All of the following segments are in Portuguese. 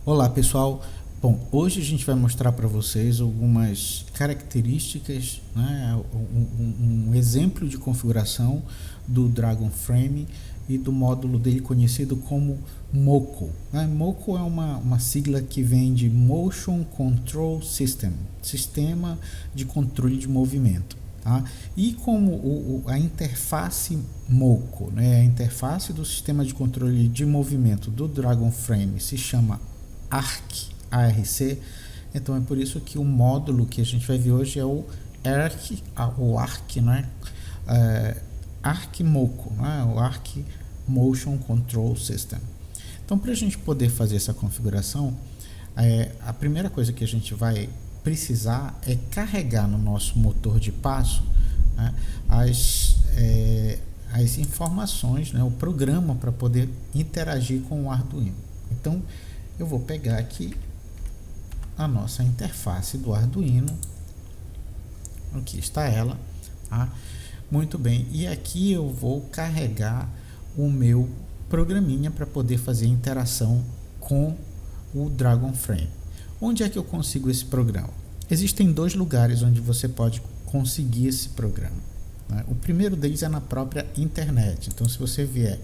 Olá pessoal, bom, hoje a gente vai mostrar para vocês algumas características, né, um exemplo de configuração do Dragon Frame e do módulo dele conhecido como MoCo. MoCo é uma sigla que vem de Motion Control System, sistema de controle de movimento. Tá? E como a interface MoCo, né, a interface do sistema de controle de movimento do Dragon Frame se chama ARC, então é por isso que o módulo que a gente vai ver hoje é o ARC, né? ARC MoCo, né? O ARC Motion Control System. Então, para a gente poder fazer essa configuração, a primeira coisa que a gente vai precisar é carregar no nosso motor de passo, né, as informações, né, o programa para poder interagir com o Arduino. Então, eu vou pegar aqui a nossa interface do Arduino. Aqui está ela. Tá? Muito bem. E aqui eu vou carregar o meu programinha para poder fazer interação com o Dragon Frame. Onde é que eu consigo esse programa? Existem dois lugares onde você pode conseguir esse programa. Né? O primeiro deles é na própria internet. Então, se você vier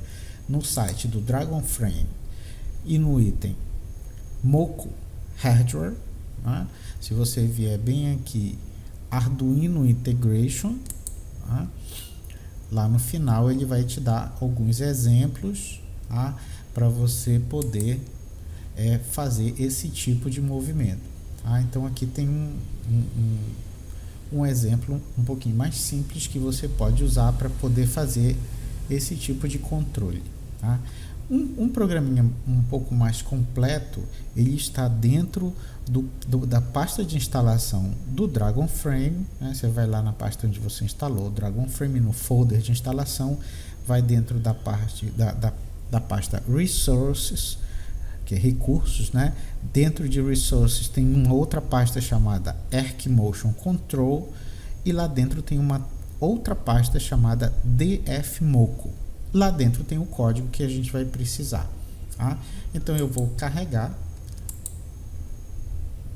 no site do Dragon Frame e no item MoCo Hardware, né? Se você vier bem aqui Arduino Integration, né? Lá no final ele vai te dar alguns exemplos, tá? Para você poder fazer esse tipo de movimento. Tá? Então aqui tem um exemplo um pouquinho mais simples que você pode usar para poder fazer esse tipo de controle. Tá? Um programinha um pouco mais completo, ele está dentro da pasta de instalação do Dragon Frame, né? Você vai lá na pasta onde você instalou o Dragon Frame, no folder de instalação, vai dentro da pasta Resources, que é recursos, né? Dentro de Resources tem uma outra pasta chamada ARC Motion Control e lá dentro tem uma outra pasta chamada DF-MoCo. Lá dentro tem o código que a gente vai precisar. Tá? Então eu vou carregar,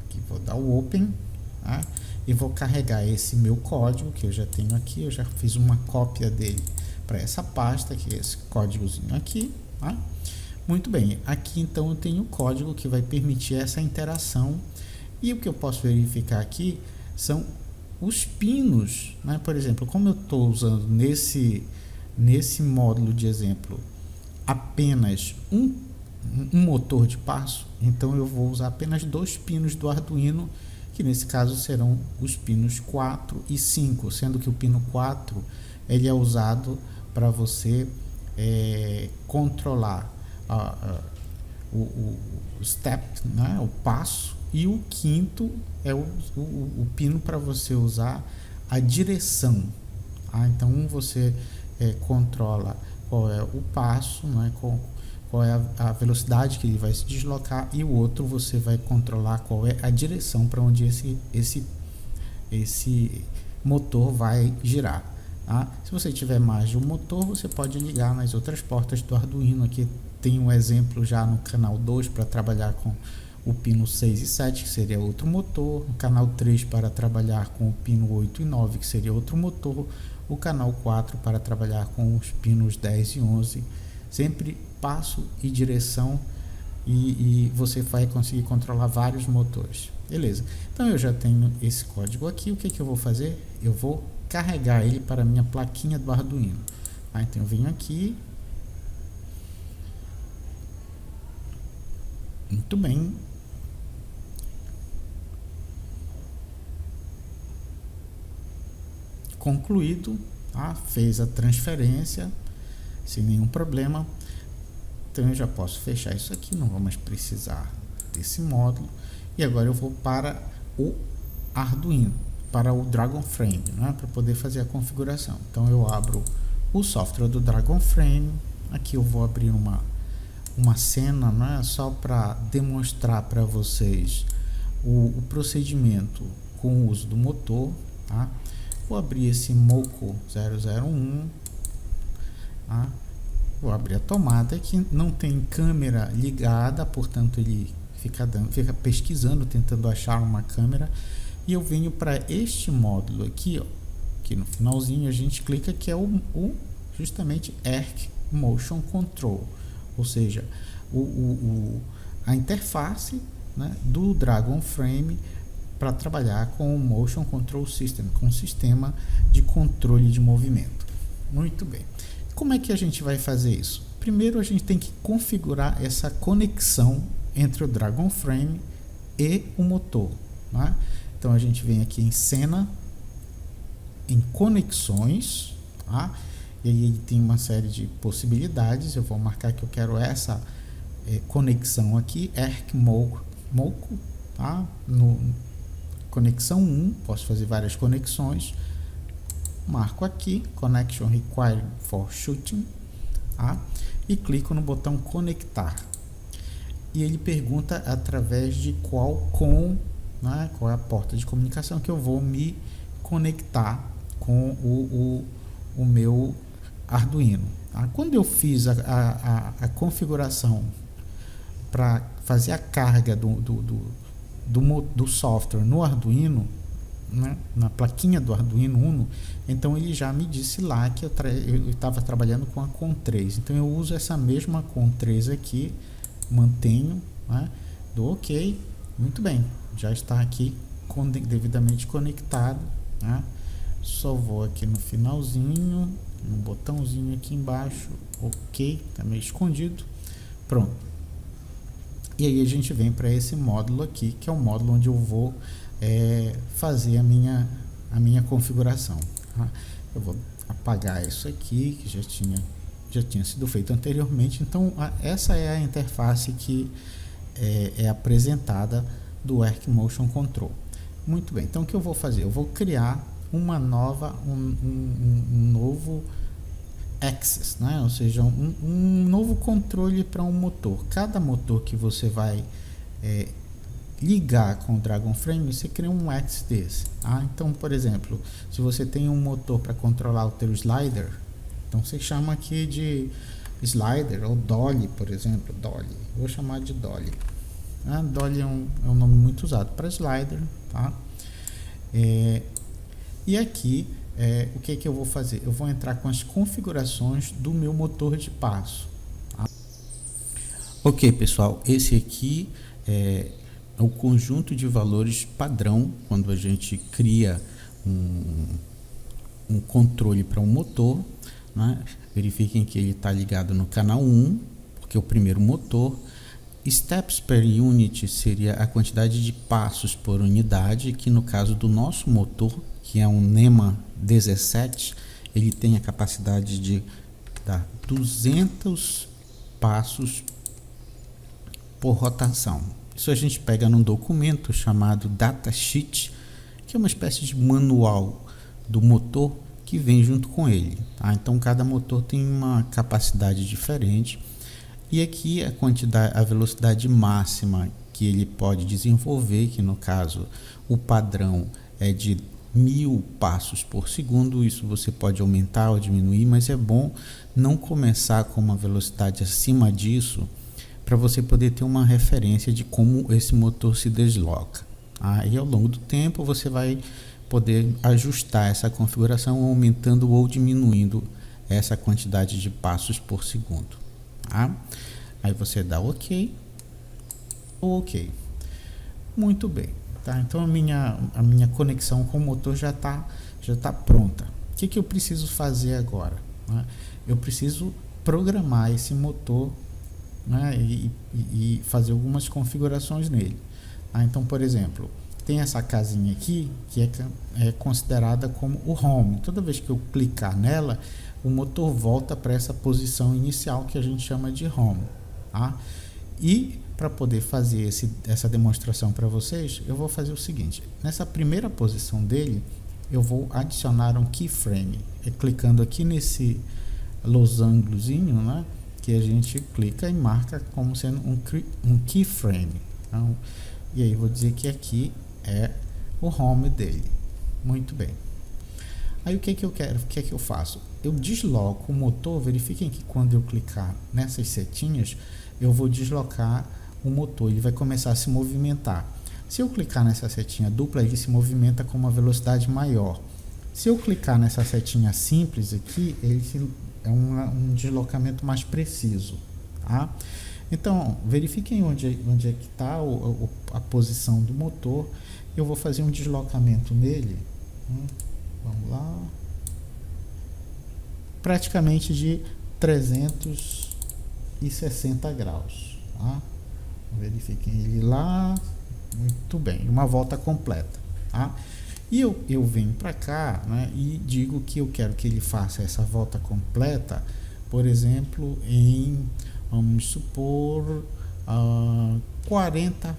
aqui vou dar o Open, tá? E vou carregar esse meu código que eu já tenho aqui. Eu já fiz uma cópia dele para essa pasta, que é esse códigozinho aqui. Tá? Muito bem, aqui então eu tenho o código que vai permitir essa interação. E o que eu posso verificar aqui são os pinos, né? Por exemplo, como eu estou usando nesse módulo de exemplo apenas um motor de passo, então eu vou usar apenas dois pinos do Arduino, que nesse caso serão os pinos 4 e 5, sendo que o pino 4 ele é usado para você controlar o step, né, o passo, e o quinto é o pino para você usar a direção. Então você controla qual é o passo, né, qual é a velocidade que ele vai se deslocar, e o outro você vai controlar qual é a direção para onde esse motor vai girar. Tá? Se você tiver mais de um motor, você pode ligar nas outras portas do Arduino. Aqui tem um exemplo já no canal 2 para trabalhar com o pino 6 e 7, que seria outro motor, o canal 3 para trabalhar com o pino 8 e 9, que seria outro motor, o canal 4 para trabalhar com os pinos 10 e 11, sempre passo e direção, e você vai conseguir controlar vários motores. Beleza, então eu já tenho esse código aqui. O que eu vou fazer? Eu vou carregar ele para a minha plaquinha do Arduino. Então eu venho aqui, muito bem, concluído, tá? Fez a transferência sem nenhum problema. Então eu já posso fechar isso aqui, não vou mais precisar desse módulo. E agora eu vou para o Arduino, para o Dragon Frame, né? Para poder fazer a configuração. Então eu abro o software do Dragon Frame. Aqui eu vou abrir uma cena, né? Só para demonstrar para vocês o procedimento com o uso do motor. Tá? Vou abrir esse MoCo 001, tá? Vou abrir a tomada, que não tem câmera ligada, portanto ele fica pesquisando, tentando achar uma câmera, e eu venho para este módulo aqui, ó, aqui no finalzinho a gente clica, que é justamente Arc Motion Control, ou seja, a interface, né, do Dragon Frame para trabalhar com o Motion Control System, com o sistema de controle de movimento. Muito bem. Como é que a gente vai fazer isso? Primeiro a gente tem que configurar essa conexão entre o Dragon Frame e o motor, né? Então a gente vem aqui em cena, em conexões, tá? E aí ele tem uma série de possibilidades. Eu vou marcar que eu quero essa conexão aqui, Arc Moco, tá? No conexão 1, posso fazer várias conexões. Marco aqui, Connection Required for Shooting, tá? E clico no botão conectar. E ele pergunta através de qual né, qual é a porta de comunicação que eu vou me conectar com o meu Arduino. Tá? Quando eu fiz a configuração para fazer a carga do software no Arduino, né, na plaquinha do Arduino Uno, então ele já me disse lá que eu estava trabalhando com a COM3. Então eu uso essa mesma COM3 aqui, mantenho, né, dou OK, muito bem, já está aqui devidamente conectado, né? Só vou aqui no finalzinho, no botãozinho aqui embaixo, OK, está meio escondido, pronto. E aí a gente vem para esse módulo aqui, que é o módulo onde eu vou fazer a minha configuração, tá? Eu vou apagar isso aqui, que já tinha sido feito anteriormente. Então essa é a interface que é apresentada do Arc Motion Control. Muito bem, então o que eu vou fazer? Eu vou criar um novo axis, né? Ou seja, um novo controle para um motor. Cada motor que você vai ligar com o Dragon Frame, você cria um axis desse. Então, por exemplo, se você tem um motor para controlar o teu slider, então você chama aqui de slider ou dolly, por exemplo, dolly. Vou chamar de dolly. Dolly é um nome muito usado para slider, tá? E aqui o que eu vou fazer? Eu vou entrar com as configurações do meu motor de passo. Tá? Ok, pessoal, esse aqui é o conjunto de valores padrão quando a gente cria um controle para um motor, né? Verifiquem que ele está ligado no canal 1, porque é o primeiro motor. Steps per unit seria a quantidade de passos por unidade, que no caso do nosso motor, que é um NEMA 17, ele tem a capacidade de dar 200 passos por rotação. Isso a gente pega num documento chamado datasheet, que é uma espécie de manual do motor que vem junto com ele, tá? Então cada motor tem uma capacidade diferente. E aqui a velocidade máxima que ele pode desenvolver, que no caso o padrão é de 1000 passos por segundo. Isso você pode aumentar ou diminuir, mas é bom não começar com uma velocidade acima disso, para você poder ter uma referência de como esse motor se desloca. Aí ao longo do tempo você vai poder ajustar essa configuração, aumentando ou diminuindo essa quantidade de passos por segundo. Tá? Aí você dá OK, OK. Muito bem, tá? Então a minha conexão com o motor já tá pronta. O que eu preciso fazer agora, né? Eu preciso programar esse motor, né, e fazer algumas configurações nele. Então, por exemplo, tem essa casinha aqui que é considerada como o home. Toda vez que eu clicar nela, o motor volta para essa posição inicial que a gente chama de home, tá? E para poder fazer essa demonstração para vocês, eu vou fazer o seguinte: nessa primeira posição dele, eu vou adicionar um keyframe, clicando aqui nesse losangozinho, né, que a gente clica e marca como sendo um keyframe. Então, e aí vou dizer que aqui é o home dele. Muito bem. Aí o que eu quero? O que eu faço? Eu desloco o motor. Verifiquem que quando eu clicar nessas setinhas, eu vou deslocar o motor ele vai começar a se movimentar. Se eu clicar nessa setinha dupla, ele se movimenta com uma velocidade maior. Se eu clicar nessa setinha simples aqui, ele é um deslocamento mais preciso, tá? Então, verifiquem onde é que está a posição do motor. Eu vou fazer um deslocamento nele. Vamos lá. Praticamente de 360 graus. Tá? Verifiquem ele lá. Muito bem. Uma volta completa. Tá? E eu venho para cá, né, e digo que eu quero que ele faça essa volta completa, por exemplo, em, vamos supor, 40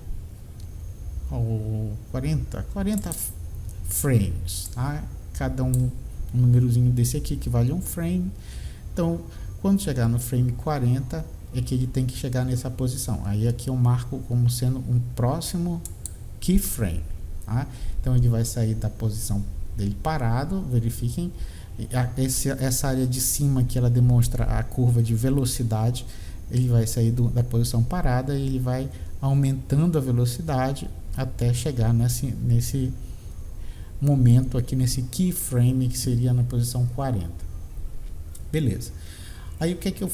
frames, tá? Cada um númerozinho desse aqui equivale a um frame. Então, quando chegar no frame 40, é que ele tem que chegar nessa posição. Aí aqui eu marco como sendo um próximo keyframe, tá? Então ele vai sair da posição dele parado. Verifiquem, essa área de cima que ela demonstra a curva de velocidade, ele vai sair da posição parada e ele vai aumentando a velocidade até chegar nesse momento aqui, nesse keyframe que seria na posição 40. Beleza. Aí o que eu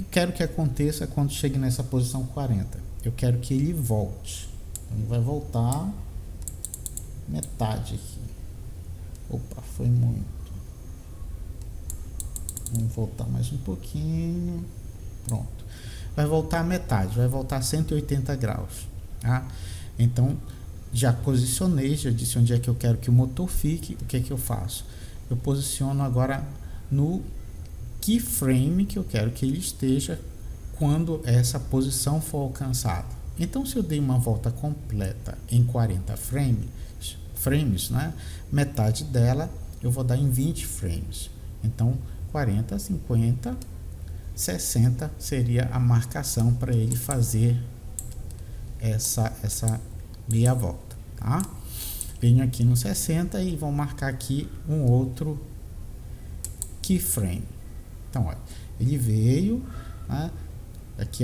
quero que aconteça quando chegue nessa posição 40? Eu quero que ele volte. Então, ele vai voltar metade aqui. Opa, foi muito. Vamos voltar mais um pouquinho. Pronto. Vai voltar a metade, vai voltar 180 graus. Tá? Então, já posicionei, já disse onde é que eu quero que o motor fique. O que é que eu faço? Eu posiciono agora no keyframe que eu quero que ele esteja quando essa posição for alcançada. Então, se eu dei uma volta completa em 40 frames, né, metade dela eu vou dar em 20 frames. Então, 40, 50, 60 seria a marcação para ele fazer essa meia volta, tá? Venho aqui no 60 e vou marcar aqui um outro keyframe. Então, olha, ele veio, né? Aqui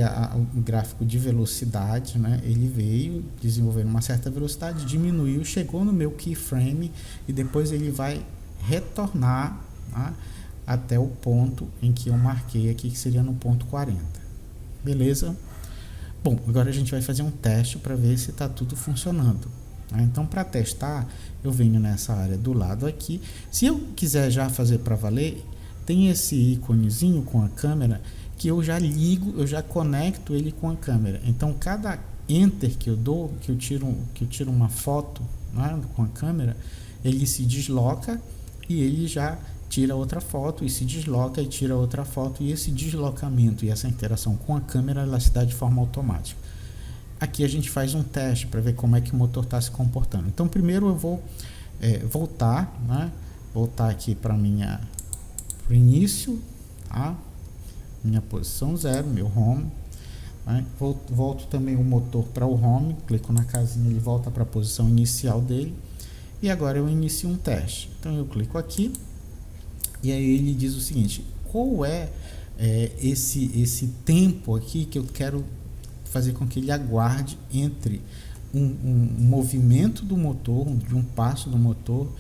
o gráfico de velocidade, né? Ele veio desenvolvendo uma certa velocidade, diminuiu, chegou no meu keyframe e depois ele vai retornar, tá? Até o ponto em que eu marquei aqui, que seria no ponto 40. Beleza? Bom, agora a gente vai fazer um teste para ver se está tudo funcionando. Né? Então, para testar, eu venho nessa área do lado aqui. Se eu quiser já fazer para valer, tem esse íconezinho com a câmera que eu já ligo, eu já conecto ele com a câmera. Então, cada enter que eu dou, que eu tiro uma foto, né, com a câmera, ele se desloca e ele já tira outra foto e se desloca e tira outra foto, e esse deslocamento e essa interação com a câmera ela se dá de forma automática. Aqui a gente faz um teste para ver como é que o motor está se comportando. Então, primeiro eu vou voltar, né, voltar aqui para o início, tá? Minha posição 0, meu home, né? Volto também o motor para o home, clico na casinha, ele volta para a posição inicial dele, e agora eu inicio um teste. Então eu clico aqui e aí ele diz o seguinte: qual é esse tempo aqui que eu quero fazer com que ele aguarde entre um movimento do motor, de um passo do motor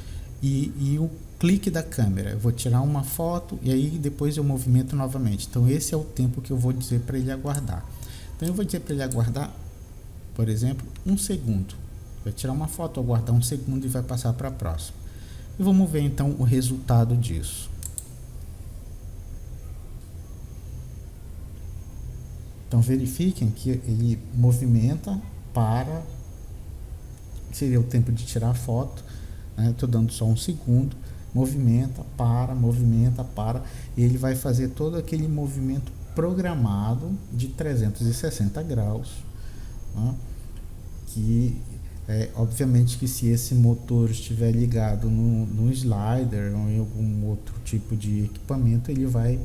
e o clique da câmera. Eu vou tirar uma foto e aí depois eu movimento novamente. Então esse é o tempo que eu vou dizer para ele aguardar. Então eu vou dizer para ele aguardar, por exemplo, 1 segundo. Vai tirar uma foto, aguardar 1 segundo e vai passar para a próxima. E vamos ver então o resultado disso. Então verifiquem que ele movimenta, para, seria o tempo de tirar a foto, né? Estou dando só 1 segundo, movimenta, para, e ele vai fazer todo aquele movimento programado de 360 graus, né? Que obviamente que se esse motor estiver ligado no slider ou em algum outro tipo de equipamento, ele vai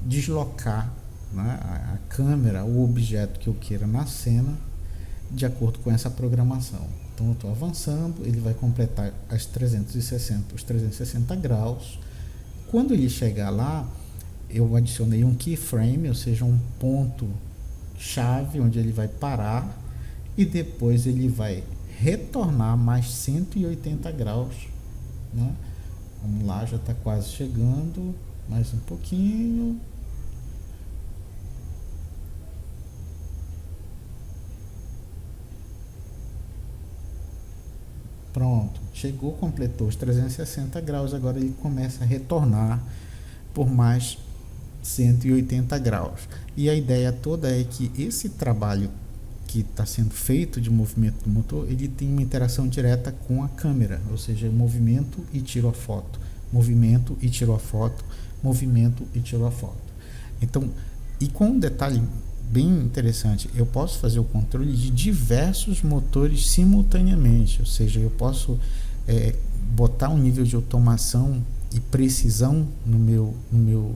deslocar, né, a câmera, o objeto que eu queira na cena, de acordo com essa programação. Então eu estou avançando, ele vai completar os 360 graus. Quando ele chegar lá, eu adicionei um keyframe, ou seja, um ponto chave, onde ele vai parar e depois ele vai retornar mais 180 graus, né? Vamos lá, já está quase chegando, mais um pouquinho. Pronto, chegou, completou os 360 graus, agora ele começa a retornar por mais 180 graus. E a ideia toda é que esse trabalho que está sendo feito de movimento do motor, ele tem uma interação direta com a câmera, ou seja, movimento e tiro a foto, movimento e tiro a foto, movimento e tiro a foto. Então, e com um detalhe bem interessante, eu posso fazer o controle de diversos motores simultaneamente, ou seja, eu posso botar um nível de automação e precisão no meu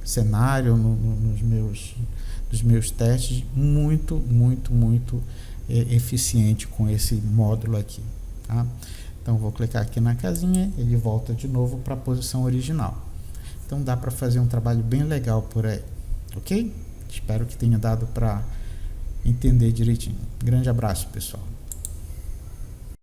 cenário, nos meus testes, muito eficiente com esse módulo aqui, tá? Então vou clicar aqui na casinha, ele volta de novo para a posição original. Então dá para fazer um trabalho bem legal por aí, ok? Espero que tenha dado para entender direitinho. Grande abraço, pessoal.